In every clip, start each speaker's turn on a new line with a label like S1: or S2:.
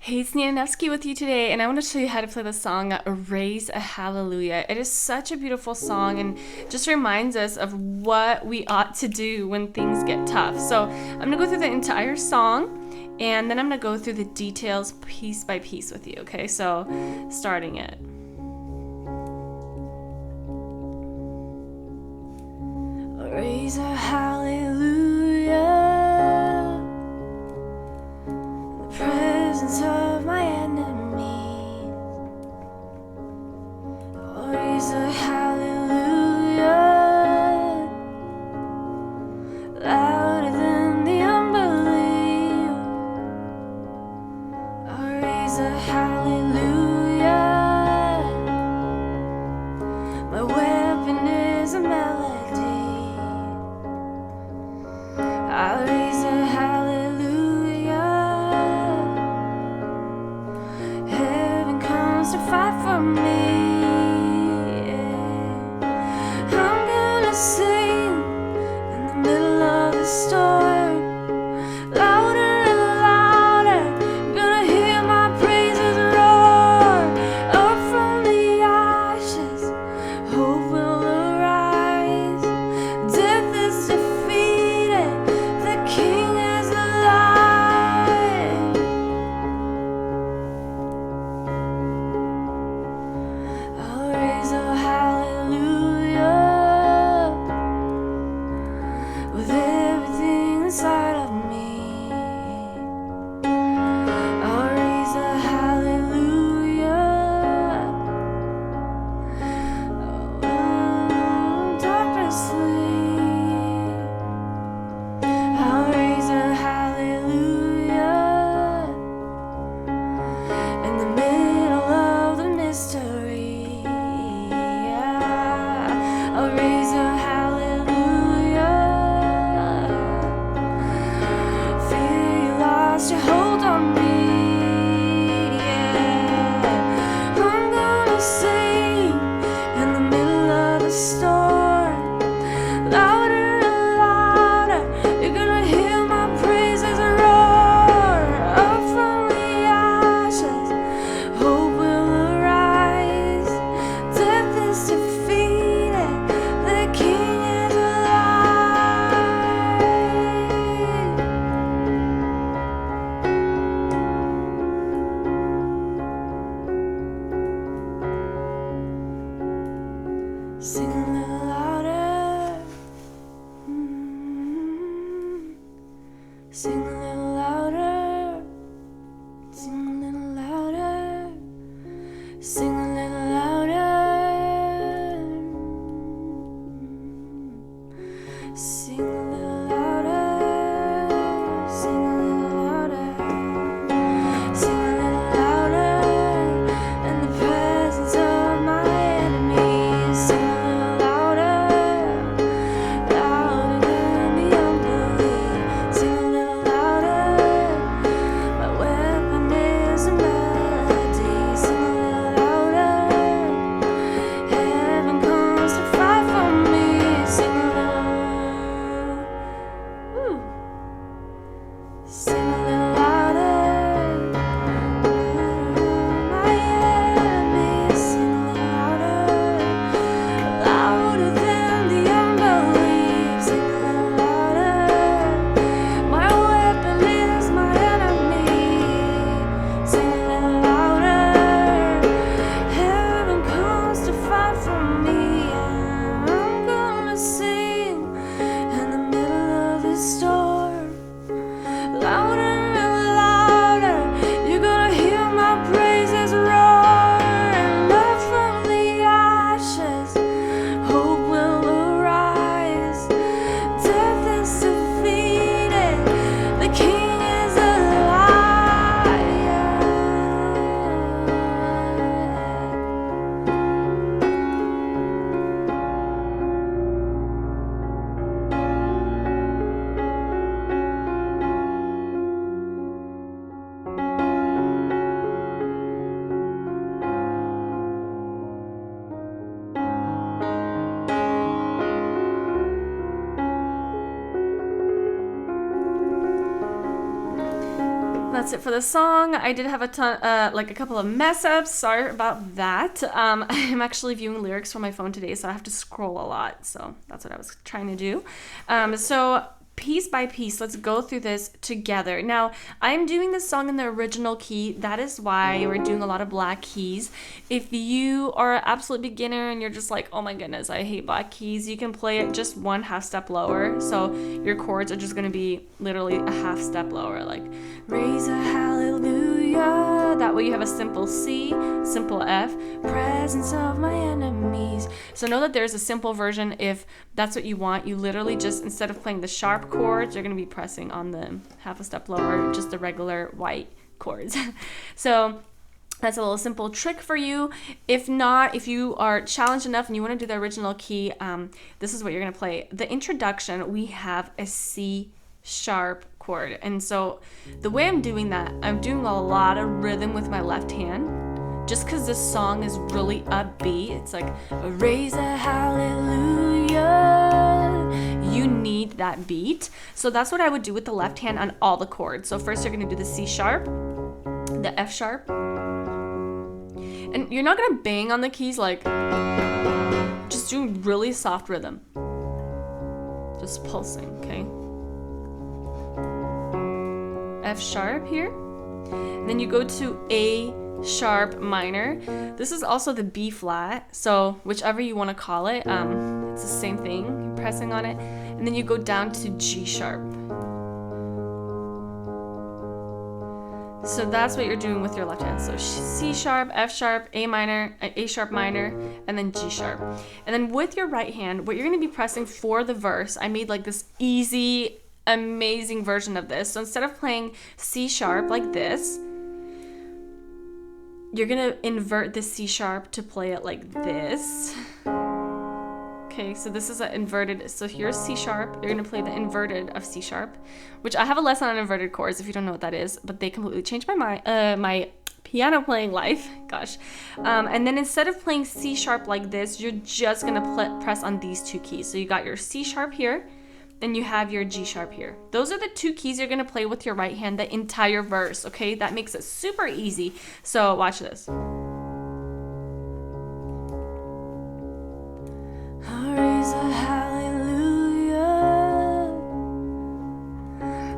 S1: Hey, it's Nanevsky with you today, and I want to show you how to play the song Raise a Hallelujah. It is such a beautiful song and just reminds us of what we ought to do when things get tough. So I'm going to go through the entire song, and then I'm going to go through the details piece by piece with you, okay? So starting it. Raise a hallelujah. Of my enemies, oh, raise a hallelujah louder than the unbelief. Oh, raise a hallelujah. My weapon is a melody. I'll raise a hallelujah. To fight for me, yeah. I'm gonna sing in the middle of the storm, louder and louder. Gonna hear my praises roar. that's it for the song. I did have a couple of mess ups. Sorry about that. I'm actually viewing lyrics from my phone today, so I have to scroll a lot. So that's what I was trying to do. So piece by piece, let's go through this together. Now, I'm doing this song in the original key. That is why we're doing a lot of black keys. If you are an absolute beginner and you're just like, oh my goodness, I hate black keys, you can play it just 1/2 step lower. So your chords are just going to be literally a 1/2 step lower, like raise a hallelujah. That way you have a simple C, simple F, presence of my enemies. So know that there's a simple version if that's what you want. You literally just, instead of playing the sharp chords, you're going to be pressing on the 1/2 step lower, just the regular white chords. So that's a little simple trick for you. If not, if you are challenged enough and you want to do the original key, this is what you're going to play. The introduction, we have a C sharp chord. And so the way I'm doing that, I'm doing a lot of rhythm with my left hand. Just because this song is really upbeat, it's like raise a hallelujah. You need that beat. So that's what I would do with the left hand on all the chords. So first you're going to do the C sharp, the F sharp. And you're not going to bang on the keys, like just do really soft rhythm. Just pulsing, okay? F sharp here. And then you go to A sharp minor. This is also the B flat, so whichever you want to call it, it's the same thing. You're pressing on it, and then you go down to G sharp. So that's what you're doing with your left hand. So C sharp, F sharp, A minor, A sharp minor, and then G sharp. And then with your right hand, what you're going to be pressing for the verse, I made like this easy, amazing version of this. So instead of playing C sharp like this, you're going to invert the C sharp to play it like this. Okay, so this is an inverted, so here's C sharp. You're going to play the inverted of C sharp, which I have a lesson on inverted chords if you don't know what that is, but they completely changed my piano playing life. Gosh. And then instead of playing C sharp like this, you're just going to press on these two keys. So you got your C sharp here, and you have your G sharp here. Those are the two keys you're going to play with your right hand the entire verse, okay? That makes it super easy. So watch this. Raise a hallelujah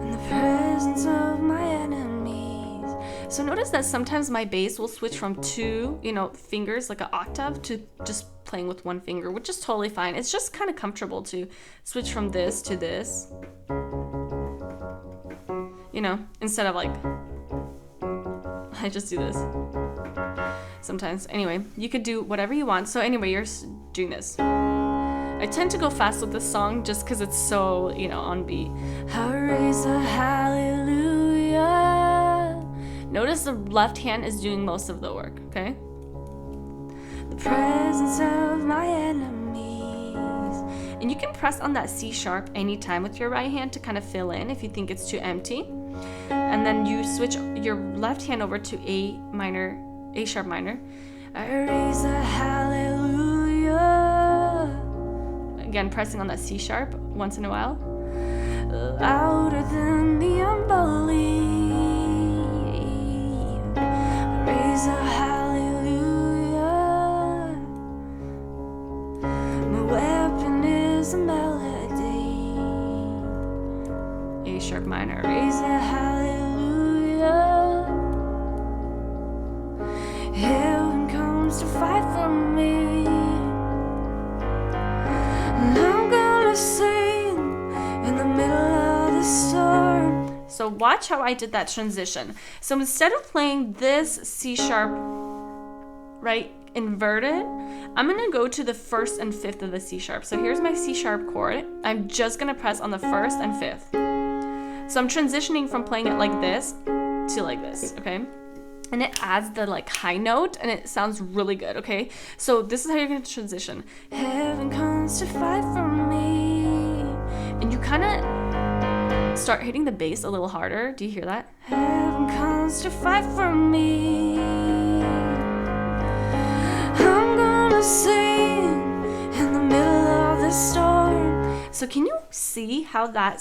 S1: in the presence of my enemies. So notice that sometimes my bass will switch from two, fingers, like an octave, to just playing with one finger, which is totally fine. It's just kind of comfortable to switch from this to this, instead of like, I just do this sometimes. Anyway, you could do whatever you want. So anyway, you're doing this. I tend to go fast with this song just because it's so, on beat. I raise a hallelujah. Notice the left hand is doing most of the work, okay? The presence of my enemies. And you can press on that C sharp anytime with your right hand to kind of fill in if you think it's too empty. And then you switch your left hand over to A sharp minor. I raise a hallelujah. Again, pressing on that C sharp once in a while. Louder than the unbelief. Raise a hallelujah. My weapon is a melody. A sharp minor. Raise a hallelujah. Heaven comes to fight for me. I'm gonna sing in the middle of the storm. So watch how I did that transition. So instead of playing this C sharp, right, inverted, I'm gonna go to the 1st and 5th of the C sharp. So here's my C sharp chord. I'm just gonna press on the 1st and 5th. So I'm transitioning from playing it like this to like this, okay? And it adds the high note and it sounds really good, okay? So this is how you're gonna transition. Heaven comes to fight for me. And you kind of start hitting the bass a little harder. Do you hear that? Heaven comes to fight for me. I'm gonna sing in the middle of the storm. So can you see how that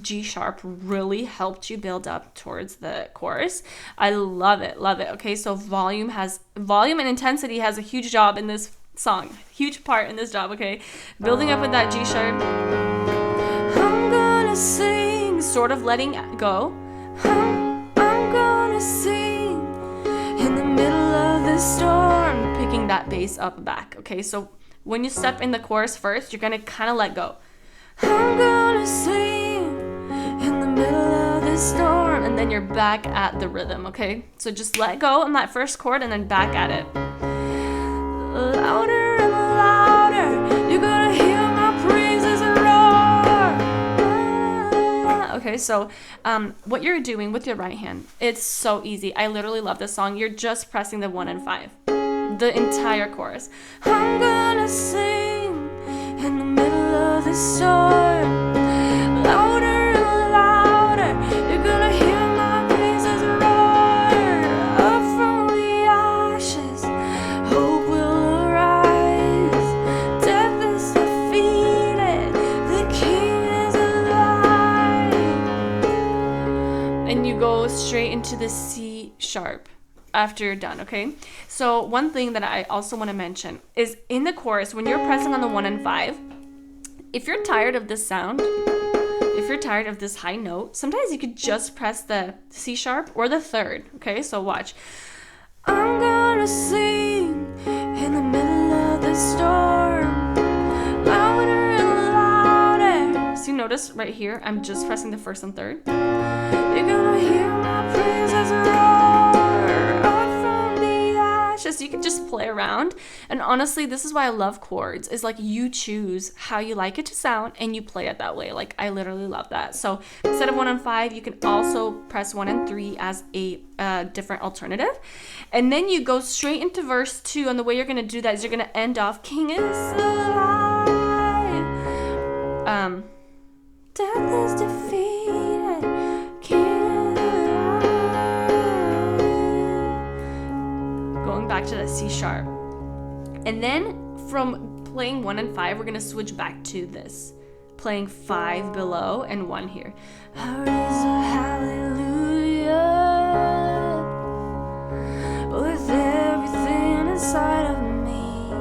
S1: G sharp really helped you build up towards the chorus? I love it, love it. Okay, so volume and intensity has a huge job in this song, huge part in this job. Okay, building up with that G sharp. I'm gonna sing, sort of letting go. I'm gonna sing in the middle of the storm, picking that bass up and back. Okay, so when you step in the chorus first, you're gonna kind of let go. I'm gonna sing in the middle of the storm, and then you're back at the rhythm. Okay, so just let go on that first chord and then back at it. Louder and louder, you're gonna hear my praises roar. Okay, so what you're doing with your right hand, it's so easy. I literally love this song. You're just pressing the 1 and 5, the entire chorus. I'm gonna sing in the middle of the storm, louder and louder, you're gonna hear my praises roar. Up from the ashes, hope will arise. Death is defeated, the King is alive. And you go straight into the C sharp after you're done, okay? So one thing that I also want to mention is in the chorus, when you're pressing on the 1 and 5, if you're tired of this sound, if you're tired of this high note, sometimes you could just press the C sharp or the 3rd, okay? So watch. I'm gonna sing in the middle of the storm, louder and louder. So you notice right here, I'm just pressing the 1st and 3rd. You're gonna hear my praises roar. So you can just play around, and honestly, this is why I love chords, is like you choose how you like it to sound and you play it that way. Like I literally love that. So instead of 1 and 5, you can also press 1 and 3 as a different alternative, and then you go straight into verse 2, and the way you're going to do that is you're going to end off King is alive, death is defeated, King back to that C sharp. And then from playing 1 and 5, we're going to switch back to this, playing 5 below and 1 here. I raise a hallelujah with everything inside of me.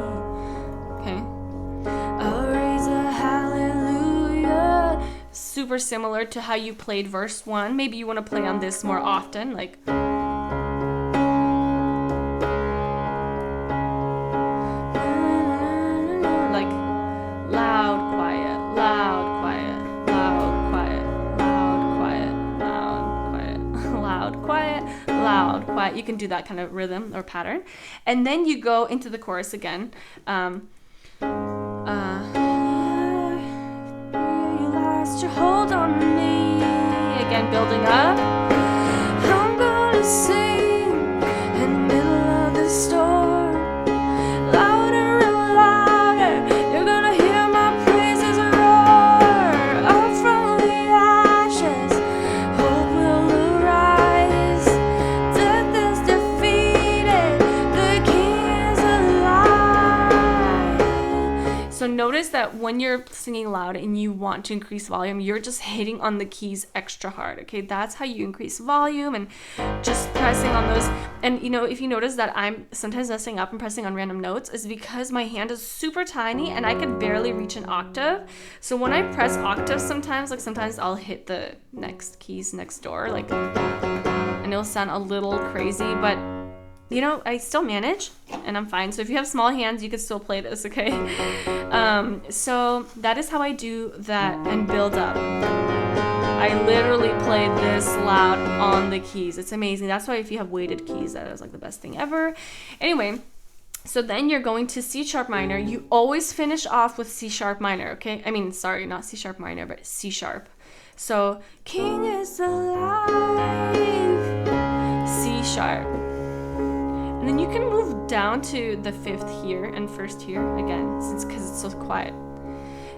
S1: Okay. I raise a hallelujah. Super similar to how you played verse 1. Maybe you want to play on this more often, like quiet. You can do that kind of rhythm or pattern, and then you go into the chorus again. You lost your hold on me. Again, building up. I'm gonna sing in the middle of the storm, louder and louder. You're gonna hear my praises roar. Up from the ashes, hope will arise. Death is defeated, the King is alive. So notice that when you're singing loud and you want to increase volume, you're just hitting on the keys extra hard. Okay, that's how you increase volume, and just pressing on those. And you know, if you notice that I'm sometimes messing up and pressing on random notes, is because my hand is super tiny and I could barely reach an octave. So when I press octaves, sometimes I'll hit the next keys next door, like, and it'll sound a little crazy, but you know, I still manage and I'm fine. So if you have small hands, you can still play this, okay? So that is how I do that and build up. I literally play this loud on the keys. It's amazing. That's why if you have weighted keys, that is like the best thing ever. Anyway, so then you're going to C sharp minor. You always finish off with C sharp minor, okay? I mean, sorry, not C sharp minor, but C sharp. So, King is alive, C sharp. And then you can move down to the 5th here and 1st here again, because it's so quiet.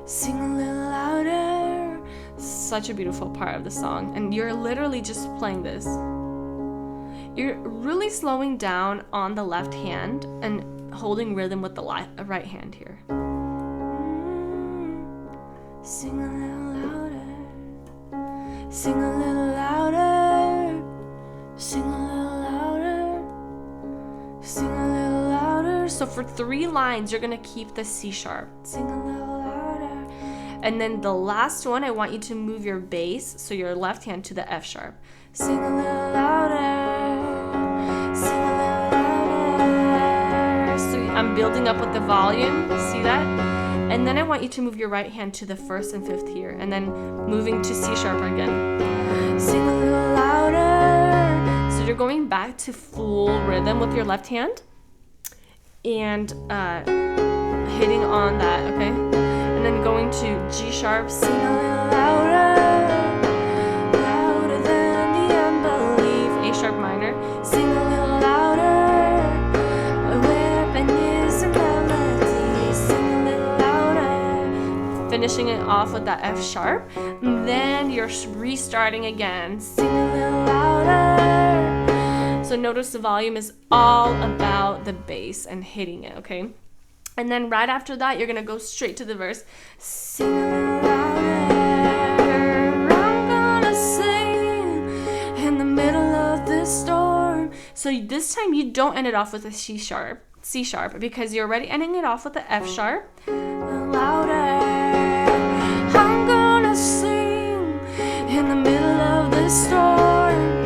S1: Sing a little louder. Such a beautiful part of the song, and you're literally just playing this. You're really slowing down on the left hand and holding rhythm with the right hand here. Sing a little louder. Sing a little louder. Sing a little louder. Sing a little louder. So for 3 lines, you're going to keep the C sharp. Sing a little louder. And then the last one, I want you to move your bass, so your left hand, to the F sharp. Sing a little louder. Sing a little louder. So I'm building up with the volume. See that? And then I want you to move your right hand to the 1st and 5th here, and then moving to C sharp again. Sing a little louder. So you're going back to full rhythm with your left hand and hitting on that, okay? And then going to G sharp, sing a little louder, louder than the unbelief, A sharp minor, sing a little louder, my weapon is a melody, sing a little louder, finishing it off with that F sharp, and then you're restarting again, sing a little louder. So notice the volume is all about the bass and hitting it, okay? And then right after that, you're going to go straight to the verse. Sing a little louder, I'm gonna sing in the middle of this storm. So this time you don't end it off with a C sharp, because you're already ending it off with the F sharp. Louder, I'm gonna sing in the middle of this storm.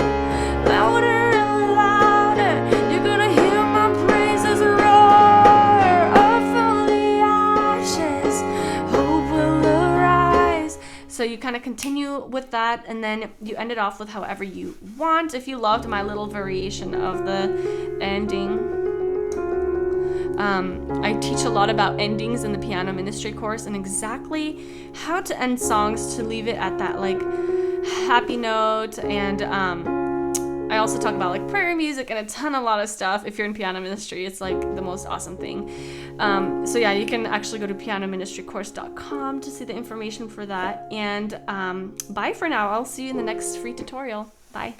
S1: Louder. So you kind of continue with that, and then you end it off with however you want. If you loved my little variation of the ending, I teach a lot about endings in the piano ministry course and exactly how to end songs to leave it at that like happy note. And I also talk about like prayer music and a lot of stuff. If you're in piano ministry, it's like the most awesome thing. So yeah, you can actually go to pianoministrycourse.com to see the information for that. And bye for now. I'll see you in the next free tutorial. Bye.